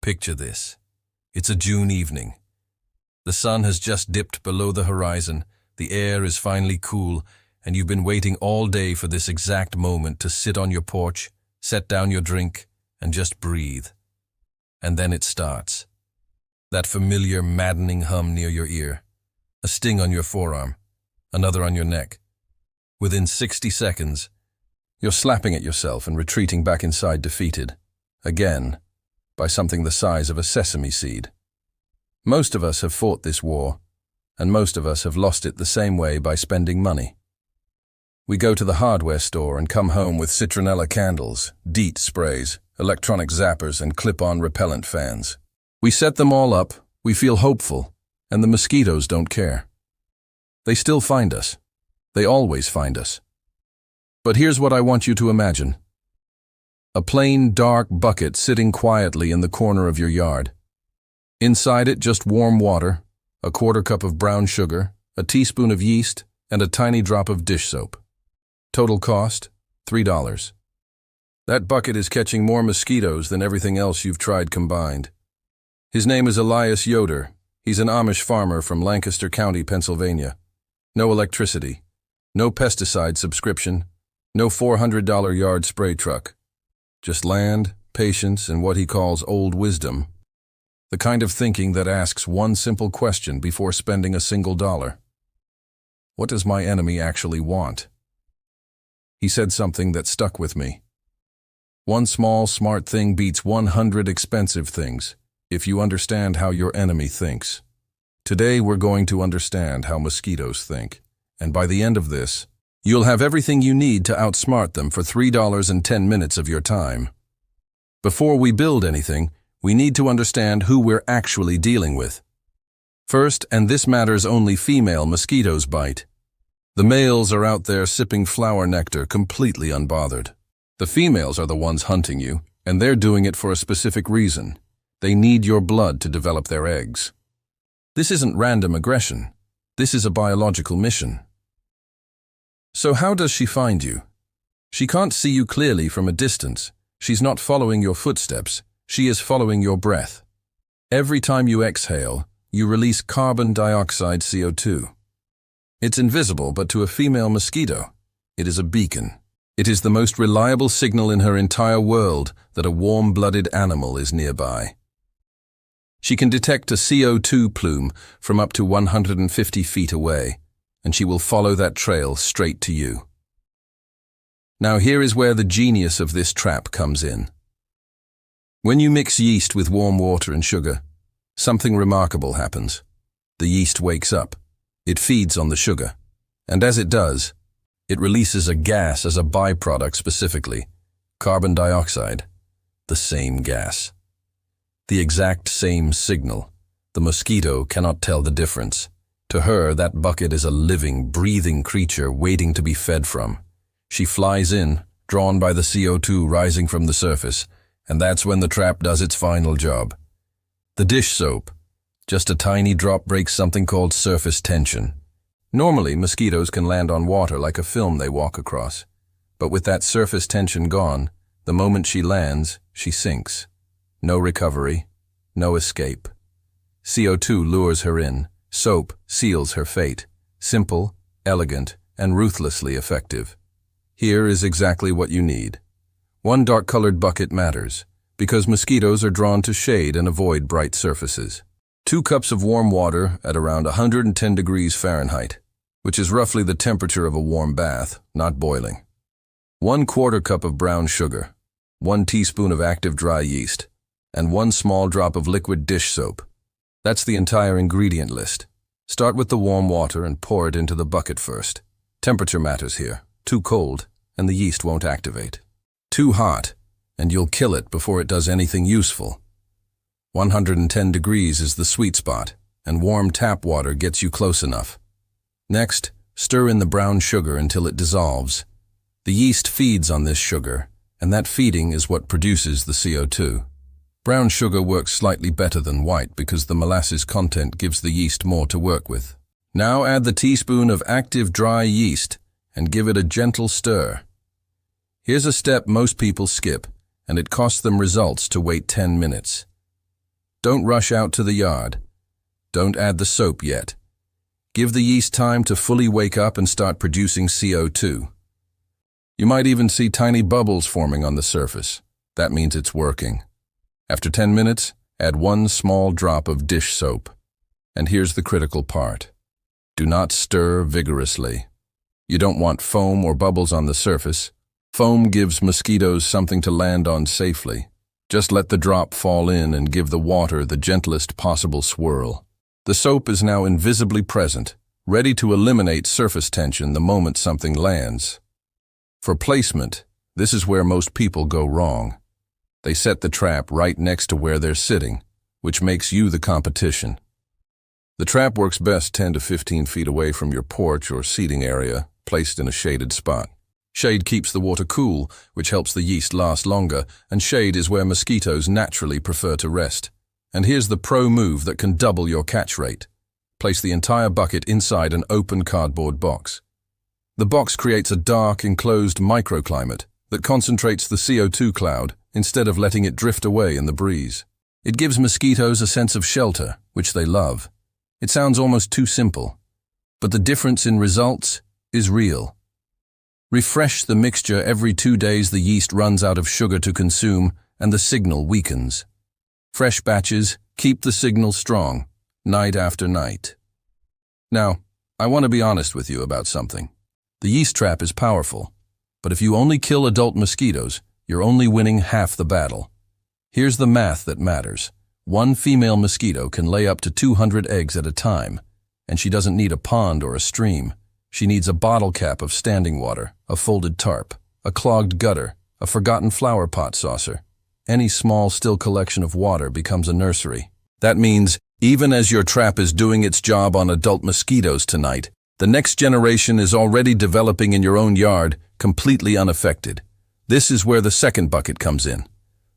Picture this. It's a June evening. The sun has just dipped below the horizon, the air is finally cool, and you've been waiting all day for this exact moment to sit on your porch, set down your drink, and just breathe. And then it starts. That familiar, maddening hum near your ear. A sting on your forearm, another on your neck. Within 60 seconds, you're slapping at yourself and retreating back inside defeated. Again, by something the size of a sesame seed. Most of us have fought this war, and most of us have lost it the same way by spending money. We go to the hardware store and come home with citronella candles, DEET sprays, electronic zappers, and clip-on repellent fans. We set them all up, we feel hopeful, and the mosquitoes don't care. They still find us. They always find us. But here's what I want you to imagine. A plain, dark bucket sitting quietly in the corner of your yard. Inside it, just warm water, a quarter cup of brown sugar, a teaspoon of yeast, and a tiny drop of dish soap. Total cost, $3. That bucket is catching more mosquitoes than everything else you've tried combined. His name is Elias Yoder. He's an Amish farmer from Lancaster County, Pennsylvania. No electricity, no pesticide subscription, no $400 yard spray truck. Just land, patience, and what he calls old wisdom. The kind of thinking that asks one simple question before spending a single dollar. What does my enemy actually want? He said something that stuck with me. One small, smart thing beats 100 expensive things, if you understand how your enemy thinks. Today we're going to understand how mosquitoes think, and by the end of this, you'll have everything you need to outsmart them for $3.10 of your time. Before we build anything, we need to understand who we're actually dealing with. First, and this matters only, female mosquitoes bite. The males are out there sipping flower nectar completely unbothered. The females are the ones hunting you, and they're doing it for a specific reason. They need your blood to develop their eggs. This isn't random aggression. This is a biological mission. So how does she find you? She can't see you clearly from a distance. She's not following your footsteps. She is following your breath. Every time you exhale, you release carbon dioxide, CO2. It's invisible, but to a female mosquito, it is a beacon. It is the most reliable signal in her entire world that a warm-blooded animal is nearby. She can detect a CO2 plume from up to 150 feet away, and she will follow that trail straight to you. Now here is where the genius of this trap comes in. When you mix yeast with warm water and sugar, something remarkable happens. The yeast wakes up. It feeds on the sugar, and as it does, it releases a gas as a byproduct, specifically carbon dioxide, the same gas. The exact same signal. The mosquito cannot tell the difference. To her, that bucket is a living, breathing creature waiting to be fed from. She flies in, drawn by the CO2 rising from the surface, and that's when the trap does its final job. The dish soap. Just a tiny drop breaks something called surface tension. Normally, mosquitoes can land on water like a film they walk across. But with that surface tension gone, the moment she lands, she sinks. No recovery, no escape. CO2 lures her in. Soap seals her fate. Simple, elegant, and ruthlessly effective. Here is exactly what you need. One dark-colored bucket matters, because mosquitoes are drawn to shade and avoid bright surfaces. 2 cups of warm water at around 110 degrees Fahrenheit, which is roughly the temperature of a warm bath, not boiling. 1/4 cup of brown sugar, 1 teaspoon of active dry yeast, and 1 small drop of liquid dish soap. That's the entire ingredient list. Start with the warm water and pour it into the bucket first. Temperature matters here. Too cold, and the yeast won't activate. Too hot, and you'll kill it before it does anything useful. 110 degrees is the sweet spot, and warm tap water gets you close enough. Next, stir in the brown sugar until it dissolves. The yeast feeds on this sugar, and that feeding is what produces the CO2. Brown sugar works slightly better than white because the molasses content gives the yeast more to work with. Now add the teaspoon of active dry yeast and give it a gentle stir. Here's a step most people skip, and it costs them results to wait 10 minutes. Don't rush out to the yard. Don't add the soap yet. Give the yeast time to fully wake up and start producing CO2. You might even see tiny bubbles forming on the surface. That means it's working. After 10 minutes, add 1 small drop of dish soap. And here's the critical part. Do not stir vigorously. You don't want foam or bubbles on the surface. Foam gives mosquitoes something to land on safely. Just let the drop fall in and give the water the gentlest possible swirl. The soap is now invisibly present, ready to eliminate surface tension the moment something lands. For placement, this is where most people go wrong. They set the trap right next to where they're sitting, which makes you the competition. The trap works best 10 to 15 feet away from your porch or seating area, placed in a shaded spot. Shade keeps the water cool, which helps the yeast last longer, and shade is where mosquitoes naturally prefer to rest. And here's the pro move that can double your catch rate. Place the entire bucket inside an open cardboard box. The box creates a dark, enclosed microclimate that concentrates the CO2 cloud instead of letting it drift away in the breeze. It gives mosquitoes a sense of shelter, which they love. It sounds almost too simple, but the difference in results is real. Refresh the mixture every 2 days. The yeast runs out of sugar to consume and the signal weakens. Fresh batches keep the signal strong, night after night. Now, I want to be honest with you about something. The yeast trap is powerful, but if you only kill adult mosquitoes, you're only winning half the battle. Here's the math that matters. 1 female mosquito can lay up to 200 eggs at a time, and she doesn't need a pond or a stream. She needs a bottle cap of standing water, a folded tarp, a clogged gutter, a forgotten flower pot saucer. Any small, still collection of water becomes a nursery. That means, even as your trap is doing its job on adult mosquitoes tonight, the next generation is already developing in your own yard, completely unaffected. This is where the second bucket comes in.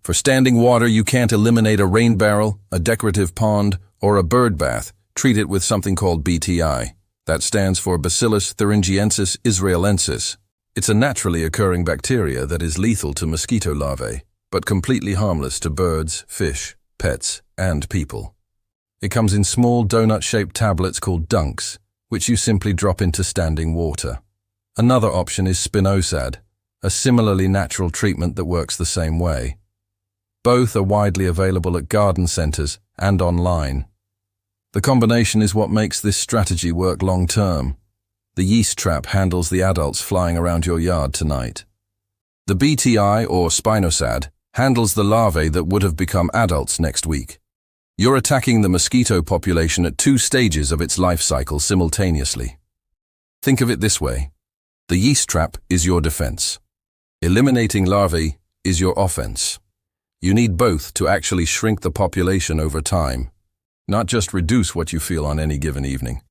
For standing water, you can't eliminate a rain barrel, a decorative pond, or a bird bath. Treat it with something called BTI. That stands for Bacillus thuringiensis israelensis. It's a naturally occurring bacteria that is lethal to mosquito larvae, but completely harmless to birds, fish, pets, and people. It comes in small donut-shaped tablets called dunks, which you simply drop into standing water. Another option is spinosad, a similarly natural treatment that works the same way. Both are widely available at garden centers and online. The combination is what makes this strategy work long-term. The yeast trap handles the adults flying around your yard tonight. The BTI, or spinosad, handles the larvae that would have become adults next week. You're attacking the mosquito population at 2 stages of its life cycle simultaneously. Think of it this way. The yeast trap is your defense. Eliminating larvae is your offense. You need both to actually shrink the population over time, not just reduce what you feel on any given evening.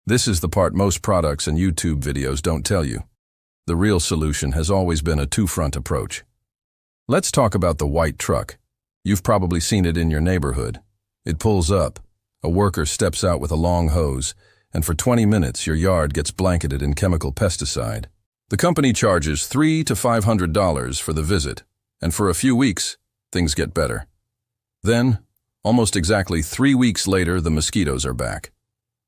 This is the part most products and YouTube videos don't tell you. The real solution has always been a 2-front approach. Let's talk about the white truck. You've probably seen it in your neighborhood. It pulls up, a worker steps out with a long hose, and for 20 minutes your yard gets blanketed in chemical pesticide. The company charges $300 to $500 for the visit, and for a few weeks, things get better. Then, almost exactly 3 weeks later, the mosquitoes are back.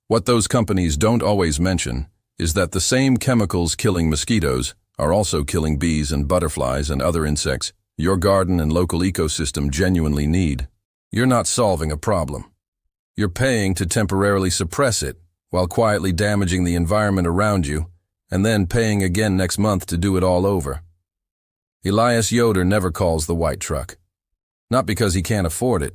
What those companies don't always mention is that the same chemicals killing mosquitoes are also killing bees and butterflies and other insects your garden and local ecosystem genuinely need. You're not solving a problem. You're paying to temporarily suppress it while quietly damaging the environment around you, and then paying again next month to do it all over. Elias Yoder never calls the white truck. Not because he can't afford it,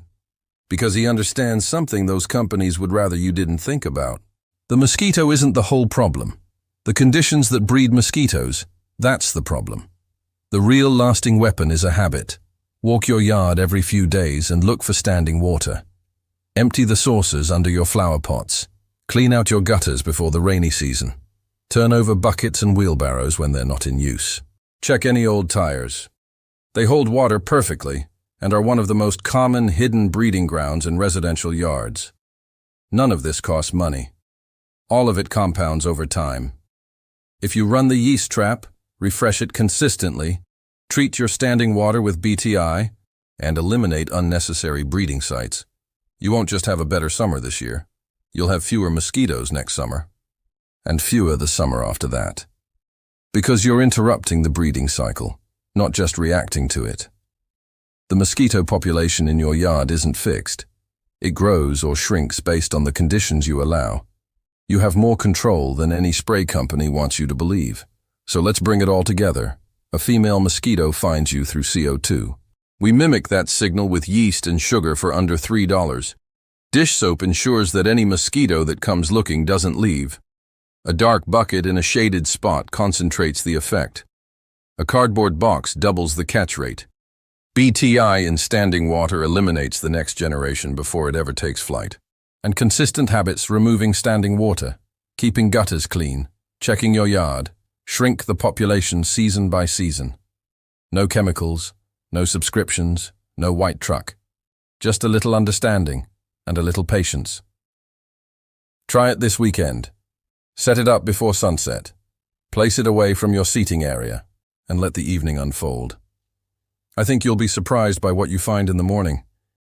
because he understands something those companies would rather you didn't think about. The mosquito isn't the whole problem. The conditions that breed mosquitoes, that's the problem. The real lasting weapon is a habit. Walk your yard every few days and look for standing water. Empty the saucers under your flower pots. Clean out your gutters before the rainy season. Turn over buckets and wheelbarrows when they're not in use. Check any old tires. They hold water perfectly and are one of the most common hidden breeding grounds in residential yards. None of this costs money. All of it compounds over time. If you run the yeast trap, refresh it consistently, treat your standing water with BTI, and eliminate unnecessary breeding sites, You won't just have a better summer this year. You'll have fewer mosquitoes next summer, and fewer the summer after that. Because you're interrupting the breeding cycle, not just reacting to it. The mosquito population in your yard isn't fixed. It grows or shrinks based on the conditions you allow. You have more control than any spray company wants you to believe. So let's bring it all together. A female mosquito finds you through CO2. We mimic that signal with yeast and sugar for under $3. Dish soap ensures that any mosquito that comes looking doesn't leave. A dark bucket in a shaded spot concentrates the effect. A cardboard box doubles the catch rate. BTI in standing water eliminates the next generation before it ever takes flight. And consistent habits removing standing water, keeping gutters clean, checking your yard, shrink the population season by season. No chemicals, no subscriptions, no white truck. Just a little understanding and a little patience. Try it this weekend. Set it up before sunset. Place it away from your seating area and let the evening unfold. I think you'll be surprised by what you find in the morning.